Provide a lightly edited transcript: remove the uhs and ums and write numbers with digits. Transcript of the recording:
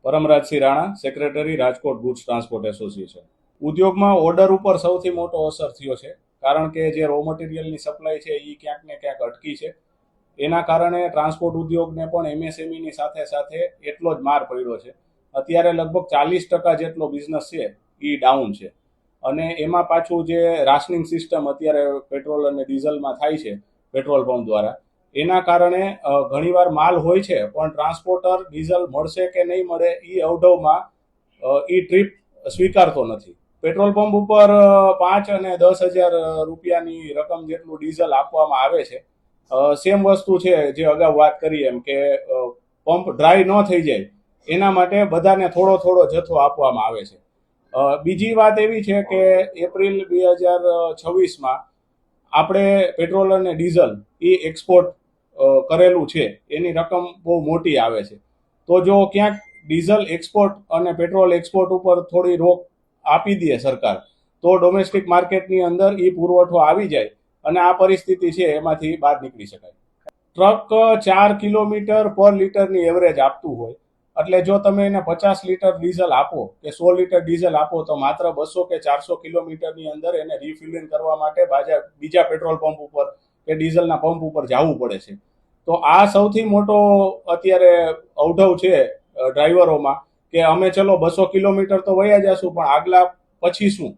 પરમરાજસિંહ Rana, secretary, Rajkot goods transport association. ઉદ્યોગમાં order ઉપર સૌથી મોટો અસર થયો છે, કારણ કે જે રો મટીરિયલની સપ્લાય છે એ ક્યાંક ને ક્યાંક અટકી છે. એના કારણે ટ્રાન્સપોર્ટ ઉદ્યોગને પણ એમએસએમઈની સાથે સાથે એટલો જ માર પડ્યો છે. અત્યારે લગભગ 40% જેટલો બિઝનેસ છે એ ડાઉન છે. અને એમાં પાછું જે રાશનિંગ સિસ્ટમ અત્યારે પેટ્રોલ અને ડીઝલમાં થાય છે પેટ્રોલ પંપ દ્વારા, એના કારણે ઘણીવાર માલ હોય છે પણ ટ્રાન્સપોર્ટર ડીઝલ મળશે કે નહીં મળે એ અવઢવમાં એ ટ્રીપ સ્વીકારતો નથી. પેટ્રોલ પંપ ઉપર 5 અને 10,000 રૂપિયાની રકમ જેટલું ડીઝલ આપવામાં આવે છે. સેમ વસ્તુ છે જે અગાઉ વાત કરી એમ કે પંપ ડ્રાય ન થઈ જાય એના માટે બધાને થોડો થોડો જથ્થો આપવામાં આવે છે. બીજી વાત એવી છે કે એપ્રિલ 2026માં આપણે પેટ્રોલ અને ડીઝલ એ એક્સપોર્ટ કરેલું છે, એની રકમ બહુ મોટી આવે છે. તો જો ક્યાંક ડીઝલ એક્સપોર્ટ અને પેટ્રોલ એક્સપોર્ટ ઉપર થોડી રોક આપી દે સરકાર, તો ડોમેસ્ટિક માર્કેટની અંદર એ પુરવઠો આવી જાય અને આ પરિસ્થિતિ છે એમાંથી બહાર નીકળી શકાય. ટ્રક 4 કિલોમીટર પર લીટરની એવરેજ આપતું હોય, એટલે જો તમે એને 50 લીટર ડીઝલ આપો કે 100 લીટર ડીઝલ આપો તો માત્ર 200 કે 400 કિલોમીટરની અંદર એને રિફિલિંગ કરવા માટે બીજા પેટ્રોલ પંપ ઉપર કે ડીઝલના પંપ ઉપર જવું પડે છે. તો આ સૌથી મોટો અત્યારે અવઢવ છે ડ્રાઈવરોમાં કે અમે ચલો 200 કિલોમીટર તો વયા જશું પણ આગલા પછી શું?